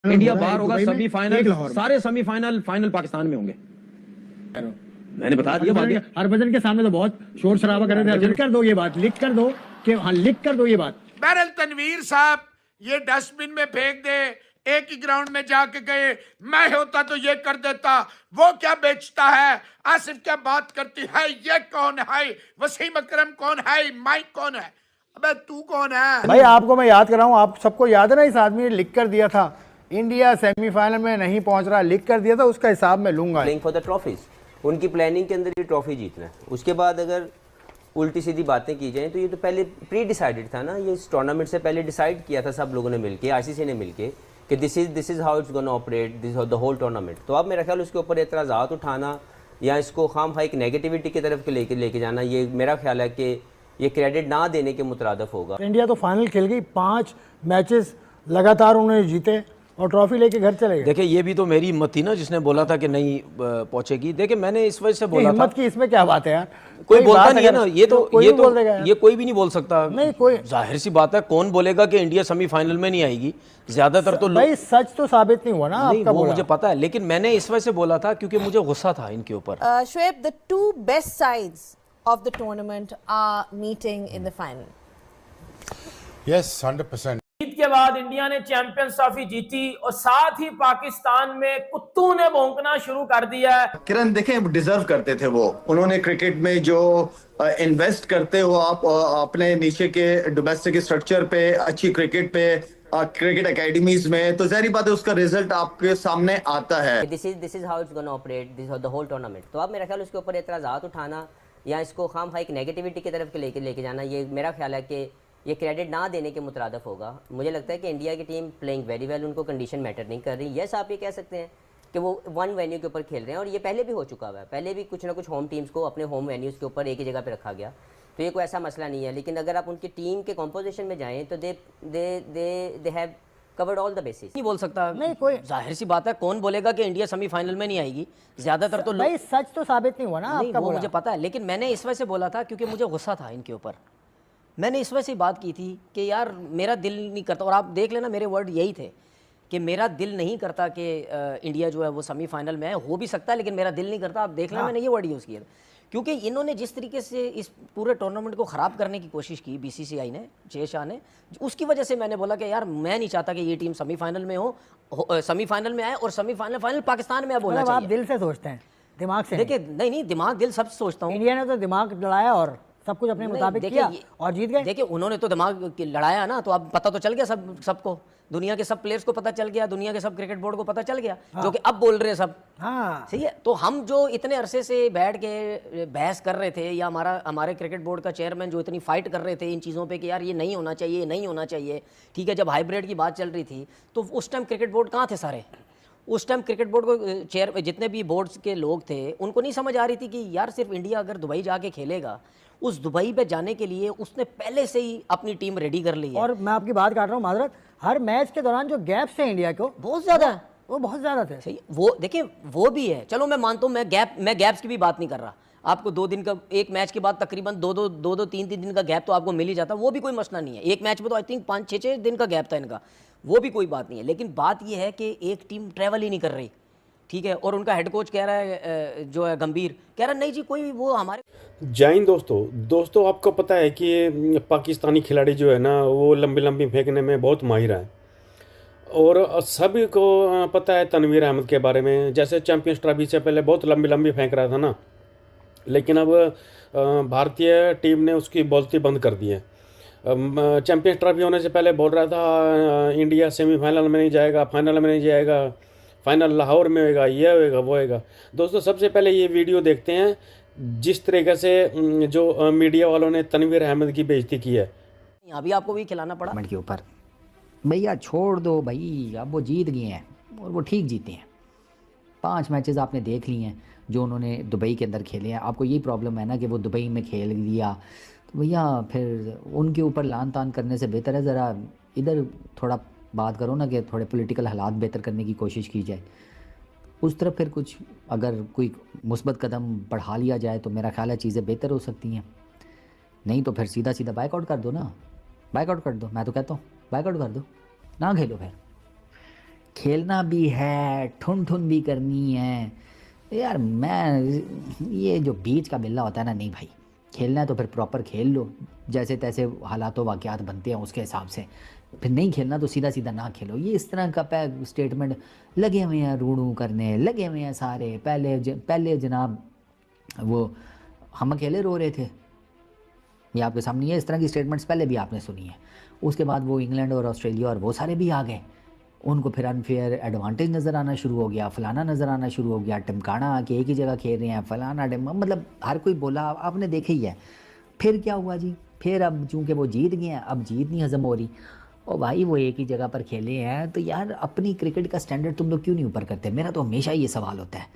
India बाहर होगा semifinal, सारे सेमीफाइनल फाइनल पाकिस्तान में होंगे। मैंने बता दिया बात। हरभजन के सामने तो बहुत शोर शराबा कर रहे थे। लिख कर दो ये बात, लिख कर दो कि हाँ, लिख कर दो ये बात। बहरहाल तनवीर साहब ये डस्टबिन में फेंक दे, एक ही ग्राउंड में जाके गए, मैं होता तो ये कर देता, वो क्या बेचता है, आसिफ क्या बात करती है, ये कौन है, वसीम अकरम कौन है, माइक कौन है, अबे तू कौन है भाई? आपको मैं याद कराऊं, आप सबको याद है ना, इस आदमी ने लिख कर दिया था इंडिया सेमीफाइनल में नहीं पहुंच रहा, लिख कर दिया था, उसका हिसाब मैं लूंगा। प्लेइंग फॉर द ट्रॉफीज, उनकी प्लानिंग के अंदर ये ट्रॉफी जीतना है। उसके बाद अगर उल्टी सीधी बातें की जाएं तो ये तो पहले प्री डिसाइडेड था ना, ये इस टूर्नामेंट से पहले डिसाइड किया था सब लोगों ने मिलके, आईसीसी ने मिलके कि this is how it's gonna operate this the whole tournament. तो अब मेरा ख्याल उसके ऊपर एतराज़ात उठाना या इसको खाम एक नेगेटिविटी की तरफ लेके जाना, ये मेरा ख्याल है कि ये क्रेडिट ना देने के मुतरादफ होगा। इंडिया तो फाइनल खेल गई, 5 मैचेस लगातार उन्होंने जीते और ट्रॉफी लेके घर चले गए। देखिए ये भी तो मेरी हिम्मत थी ना, जिसने बोला था कि नहीं पहुंचेगी। देखिए मैंने इस वजह से बोला था। हिम्मत की इसमें क्या बात है यार, कोई बोलता नहीं है ना, ये कोई भी नहीं बोल सकता। नहीं, कोई जाहिर सी बात है, कौन बोलेगा कि इंडिया सेमीफाइनल में नहीं आएगी? ज्यादातर तो भाई सच तो साबित नहीं हुआ ना नहीं, आपका, वो मुझे पता है, लेकिन मैंने इस वजह से बोला था क्योंकि मुझे गुस्सा था इनके ऊपर। Shoaib, the two best sides of the tournament are meeting in the final. Yes, 100%. जीत के बाद इंडिया ने चैंपियंस ट्रॉफी जीती और साथ ही पाकिस्तान में कुत्तों ने भौंकना शुरू कर दिया है। किरण देखें, डिजर्व करते थे वो, उन्होंने क्रिकेट में जो इन्वेस्ट करते हो आप अपने नीचे के डोमेस्टिक स्ट्रक्चर पे, अच्छी क्रिकेट पे, क्रिकेट एकेडमीज में, तो जाहिर बात है उसका रिजल्ट आपके सामने आता है। This is how it's gonna operate this the whole tournament. तो अब मेरा ख्याल उसके ऊपर एतराज़ात उठाना या इसको खाम एक नेगेटिविटी की तरफ लेके जाना, ये मेरा ख्याल है कि ये क्रेडिट ना देने के मुतरादफ होगा। मुझे लगता है कि इंडिया की टीम प्लेइंग वेरी वेल, उनको कंडीशन मैटर नहीं कर रही। यस, आप ये कह सकते हैं कि वो वन वेन्यू के ऊपर खेल रहे हैं और ये पहले भी हो चुका हुआ है, पहले भी कुछ ना कुछ होम टीम्स को अपने होम वेन्यूज़ के ऊपर एक ही जगह पे रखा गया, तो ये कोई ऐसा मसला नहीं है। लेकिन अगर आप उनकी टीम के कॉम्पोजिशन में जाएँ तो they have covered all the basis. नहीं बोल सकता, नहीं, कोई जाहिर सी बात है, कौन बोलेगा कि इंडिया सेमीफाइनल में नहीं आएगी? ज्यादातर तो भाई सच तो साबित नहीं हुआ ना आपका, वो मुझे पता है, लेकिन मैंने इस वजह से बोला था क्योंकि मुझे गुस्सा था इनके ऊपर। मैंने इस वजह से बात की थी कि यार मेरा दिल नहीं करता, और आप देख लेना मेरे वर्ड यही थे कि मेरा दिल नहीं करता कि इंडिया जो है वो सेमीफाइनल में है। हो भी सकता है लेकिन मेरा दिल नहीं करता। आप देख लेना, मैंने ये वर्ड यूज़ किया था क्योंकि इन्होंने जिस तरीके से इस पूरे टूर्नामेंट को ख़राब करने की कोशिश की, बीसीसीआई ने, जय शाह ने, उसकी वजह से मैंने बोला कि यार मैं नहीं चाहता कि ये टीम सेमीफाइनल में हो, सेमीफाइनल में आए और सेमीफाइनल फाइनल पाकिस्तान में अब होना चाहिए। आप दिल से सोचते हैं, दिमाग से? देखिए नहीं, दिमाग दिल सब सोचता हूँ। इंडिया ने तो दिमाग लड़ाया और सब कुछ अपने मुताबिक किया और जीत गए। देखिए उन्होंने तो दिमाग लड़ाया ना, तो अब पता तो चल गया सबको, दुनिया के सब प्लेयर्स को पता चल गया, दुनिया के सब क्रिकेट बोर्ड को पता चल गया। हाँ। जो कि अब बोल रहे हैं सब। हाँ सही है। तो हम जो इतने अरसे से बैठ के बहस कर रहे थे, या हमारे क्रिकेट बोर्ड का चेयरमैन जो इतनी फाइट कर रहे थे इन चीज़ों पे कि यार ये नहीं होना चाहिए, नहीं होना चाहिए, ठीक है, जब हाइब्रिड की बात चल रही थी तो उस टाइम क्रिकेट बोर्ड कहाँ थे सारे? उस टाइम क्रिकेट बोर्ड को चेयर जितने भी बोर्ड्स के लोग थे उनको नहीं समझ आ रही थी कि यार सिर्फ इंडिया अगर दुबई जाके खेलेगा, उस दुबई पे जाने के लिए उसने पहले से ही अपनी टीम रेडी कर ली है। और मैं आपकी बात काट रहा हूँ माजरत, हर मैच के दौरान जो गैप्स थे इंडिया को बहुत ज़्यादा है, वो बहुत ज़्यादा थे। सही, वो देखिए वो भी है, चलो मैं मानता हूँ, मैं गैप्स की भी बात नहीं कर रहा। आपको 2 दिन का, एक मैच के बाद तकरीबन 2-3 दिन का गैप तो आपको मिल ही जाता, वो भी कोई मसला नहीं है। एक मैच में तो आई थिंक 5-6 दिन का गैप था इनका, वो भी कोई बात नहीं है। लेकिन बात ये है कि एक टीम ट्रैवल ही नहीं कर रही, ठीक है, और उनका हेड कोच कह रहा है, जो है गंभीर कह रहा है नहीं जी कोई वो हमारे। जय हिंद दोस्तों, आपको पता है कि पाकिस्तानी खिलाड़ी जो है ना वो लंबी फेंकने में बहुत माहिर है, और सभी को पता है तनवीर अहमद के बारे में। जैसे चैंपियंस ट्रॉफी से पहले बहुत लंबी फेंक रहा था ना, लेकिन अब भारतीय टीम ने उसकी बोलती बंद कर दी है। चैंपियंस ट्रॉफी होने से पहले बोल रहा था इंडिया सेमीफाइनल में नहीं जाएगा, फाइनल में नहीं जाएगा, फाइनल लाहौर में होएगा, ये होएगा, वो होएगा। दोस्तों सबसे पहले ये वीडियो देखते हैं जिस तरीके से जो मीडिया वालों ने तनवीर अहमद की बेइज्जती की है। अभी आपको भी खिलाना पड़ा के ऊपर। भैया छोड़ दो भाई, अब वो जीत गए हैं और वो ठीक जीते हैं। 5 मैचेस आपने देख लिए हैं जो उन्होंने दुबई के अंदर खेले हैं। आपको यही प्रॉब्लम है ना कि वो दुबई में खेल लिया, तो भैया फिर उनके ऊपर लान तान करने से बेहतर है ज़रा इधर थोड़ा बात करो ना कि थोड़े पॉलिटिकल हालात बेहतर करने की कोशिश की जाए। उस तरफ फिर कुछ अगर कोई मुस्बत कदम बढ़ा लिया जाए तो मेरा ख्याल है चीज़ें बेहतर हो सकती हैं। नहीं तो फिर सीधा बाइकआउट कर दो ना, बाइकआउट कर दो। मैं तो कहता हूँ बाइकआउट कर दो, ना खेलो फिर। खेलना भी है, ठुन ठुन भी करनी है। यार मैं ये जो बीच का बिल्ला होता है ना, नहीं भाई, खेलना है तो फिर प्रॉपर खेल लो, जैसे तैसे हालात वाक़यात बनते हैं उसके हिसाब से। फिर नहीं खेलना तो सीधा सीधा ना खेलो। ये इस तरह का स्टेटमेंट लगे हुए हैं रूड़ू करने, लगे हुए हैं सारे। पहले जनाब वो हम अकेले रो रहे थे, ये आपके सामने है। इस तरह की स्टेटमेंट्स पहले भी आपने सुनी है। उसके बाद वो इंग्लैंड और ऑस्ट्रेलिया और वो सारे भी आ गए, उनको फिर अनफेयर एडवांटेज नज़र आना शुरू हो गया, फलाना नज़र आना शुरू हो गया, टिमकाना आके एक ही जगह खेल रहे हैं, फलाना मतलब हर कोई बोला, आपने देखा ही है। फिर क्या हुआ जी, फिर अब चूँकि वो जीत गए हैं, अब जीत नहीं हज़म हो रही। ओ भाई वो एक ही जगह पर खेले हैं तो यार अपनी क्रिकेट का स्टैंडर्ड तुम लोग क्यों नहीं ऊपर करते? मेरा तो हमेशा ये सवाल होता है,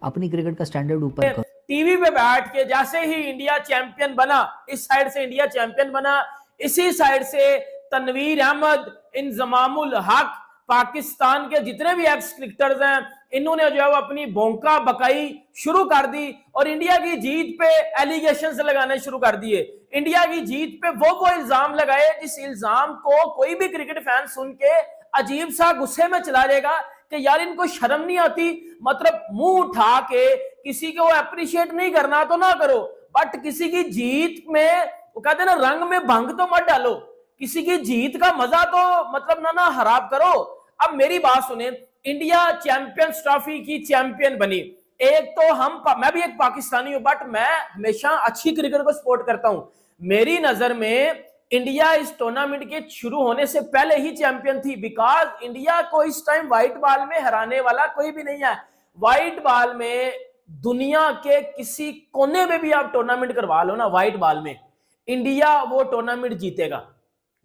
अपनी क्रिकेट का स्टैंडर्ड ऊपर करो। टीवी पे बैठ के जैसे ही इंडिया चैंपियन बना, इस साइड से इंडिया चैंपियन बना, इसी साइड से तनवीर अहमद, इंजमामुल हक, पाकिस्तान के जितने भी एक्स क्रिकेटर्स हैं, इन्होंने जो है वो अपनी भोंका बकाई शुरू कर दी और इंडिया की जीत पे एलिगेशंस लगाने शुरू कर दिए। इंडिया की जीत पे वो इल्जाम लगाए जिस इल्जाम को कोई भी क्रिकेट फैन सुन के अजीब सा गुस्से में चला जाएगा कि यार इनको शर्म नहीं आती। मतलब मुंह उठा के किसी को अप्रिशिएट नहीं करना तो ना करो, बट किसी की जीत में वो कहते हैं ना, रंग में भंग तो मत डालो, किसी की जीत का मजा तो मतलब ना हराब करो। अब मेरी बात सुने, इंडिया चैंपियंस ट्रॉफी की चैंपियन बनी। एक तो मैं भी एक पाकिस्तानी हूं, बट मैं हमेशा अच्छी क्रिकेट को सपोर्ट करता हूं। मेरी नजर में इंडिया इस टूर्नामेंट के शुरू होने से पहले ही चैंपियन थी, बिकॉज इंडिया को इस टाइम व्हाइट बॉल में हराने वाला कोई भी नहीं है। व्हाइट बॉल में दुनिया के किसी कोने में भी आप टूर्नामेंट करवा लो ना, व्हाइट बॉल में इंडिया वो टूर्नामेंट जीतेगा,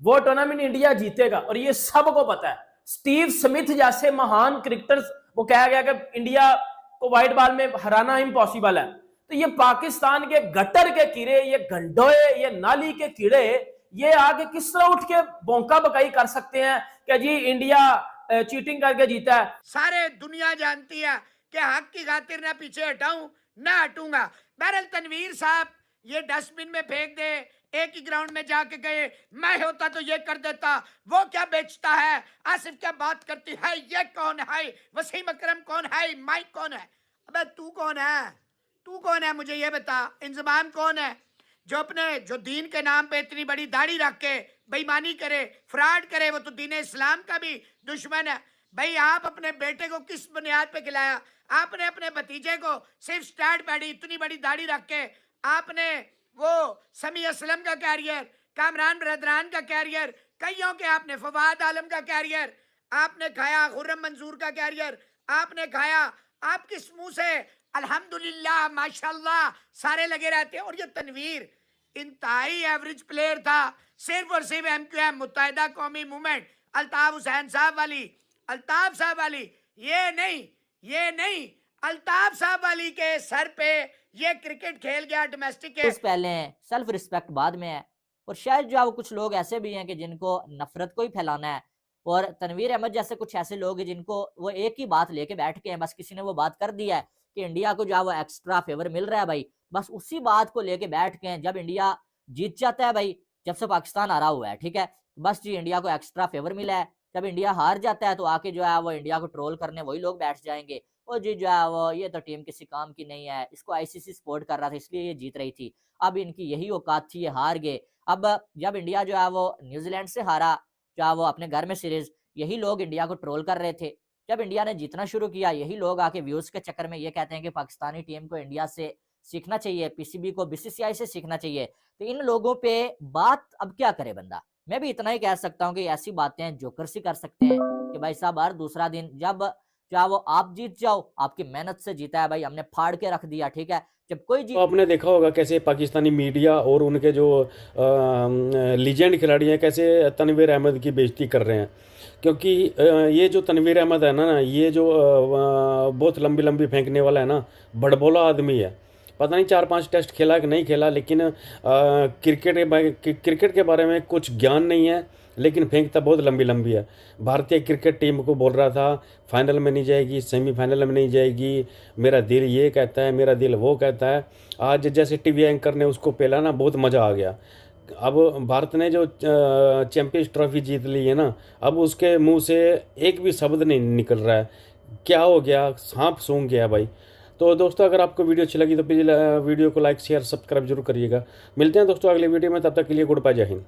वो टूर्नामेंट इंडिया जीतेगा और ये सबको पता है। स्टीव स्मिथ जैसे महान क्रिकेटर्स वो कहा गया कि इंडिया को व्हाइट बॉल में हराना इम्पॉसिबल है। तो ये पाकिस्तान के गटर के कीड़े, ये गंडोए, ये नाली के कीड़े, ये आगे किस तरह उठ के बोंका बकाई कर सकते हैं कि जी इंडिया चीटिंग करके जीता है। सारे दुनिया जानती है कि हक की खातिर ना पीछे हटाऊं ना हटूंगा। बहरहाल तनवीर साहब ये डस्टबिन में फेंक दे, एक ही ग्राउंड में जाके गए, मैं होता तो ये कर देता, वो क्या बेचता है, आसिफ क्या बात करती है, ये कौन है, वसीम अकरम कौन है, माइक कौन है। अबे तू कौन है, तू कौन है मुझे ये बता। इंजमाम कौन है जो दीन के नाम पे इतनी बड़ी दाढ़ी रख के बेईमानी करे, फ्रॉड करे, वो तो दीन इस्लाम का भी दुश्मन है। भाई आप अपने बेटे को किस बुनियाद पे खिलाया? आपने अपने भतीजे को सिर्फ स्टैट पैडी इतनी बड़ी दाढ़ी रख के, आपने वो समी असलम का कैरियर, कामरान ब्रदरान का कैरियर, कईयों के आपने फवाद आलम का कैरियर आपने खाया, खुर्रम मंसूर का कैरियर आपने खाया। आप किस मुंह से अल्हम्दुलिल्लाह माशाल्लाह सारे लगे रहते हैं। और ये तनवीर इंतहाई एवरेज प्लेयर था, सिर्फ और सिर्फ MQM मुत्तहिदा कौमी मूवमेंट अल्ताफ हुसैन साहब वाली, अल्ताफ साहब वाली, ये नहीं अल्ताफ साहब वाली के सर पे ये क्रिकेट खेल गया डोमेस्टिक के। पहले हैं, सेल्फ रिस्पेक्ट बाद में है। और शायद जो है वो कुछ लोग ऐसे भी हैं कि जिनको नफरत को ही फैलाना है, और तनवीर अहमद जैसे कुछ ऐसे लोग हैं जिनको वो एक ही बात लेके बैठ के हैं, बस किसी ने वो बात कर दिया है कि इंडिया को जो है वो एक्स्ट्रा फेवर मिल रहा है भाई, बस उसी बात को लेके बैठ के हैं। जब इंडिया जीत जाता है भाई, जब से पाकिस्तान हारा हुआ है, ठीक है, बस जी इंडिया को एक्स्ट्रा फेवर मिला है। जब इंडिया हार जाता है तो आके जो है वो इंडिया को ट्रोल करने वही लोग बैठ जाएंगे, और जी जो है वो ये तो टीम किसी काम की नहीं है, इसको ICC सपोर्ट कर रहा था इसलिए ये जीत रही थी, अब इनकी यही औकात थी, ये हार गए। अब जब इंडिया जो है वो न्यूजीलैंड से हारा, जो है वो अपने घर में सीरीज, यही लोग इंडिया को ट्रोल कर रहे थे। जब इंडिया ने जीतना शुरू किया, यही लोग आके व्यूज के चक्कर में ये कहते हैं कि पाकिस्तानी टीम को इंडिया से सीखना चाहिए, PCB को BCCI से सीखना चाहिए। तो इन लोगों पे बात अब क्या करे बंदा। मैं भी इतना ही कह सकता हूँ कि ऐसी बातें जोकर से कर सकते हैं कि भाई साहब हर दूसरा दिन जब चाहे वो आप जीत जाओ, आपकी मेहनत से जीता है भाई, हमने फाड़ के रख दिया, ठीक है। जब कोई जीत, आपने देखा होगा कैसे पाकिस्तानी मीडिया और उनके जो लीजेंड खिलाड़ी हैं कैसे तनवीर अहमद की बेइज्जती कर रहे हैं, क्योंकि ये जो तनवीर अहमद है ना, ये जो बहुत लंबी लंबी फेंकने वाला है ना, बड़बोला आदमी है। पता नहीं 4-5 टेस्ट खेला कि नहीं खेला, लेकिन क्रिकेट के बारे में कुछ ज्ञान नहीं है, लेकिन फेंकता बहुत लंबी लंबी है। भारतीय क्रिकेट टीम को बोल रहा था फाइनल में नहीं जाएगी, सेमीफाइनल में नहीं जाएगी, मेरा दिल ये कहता है, मेरा दिल वो कहता है। आज जैसे टीवी एंकर ने उसको पेला ना, बहुत मज़ा आ गया। अब भारत ने जो चैंपियंस ट्रॉफी जीत ली है ना, अब उसके मुंह से एक भी शब्द नहीं निकल रहा है। क्या हो गया, सांप सूंघ गया भाई। तो दोस्तों अगर आपको वीडियो अच्छी लगी तो प्लीज़ वीडियो को लाइक शेयर सब्सक्राइब जरूर करिएगा। मिलते हैं दोस्तों अगले वीडियो में, तब तक के लिए गुड बाय, जय हिंद।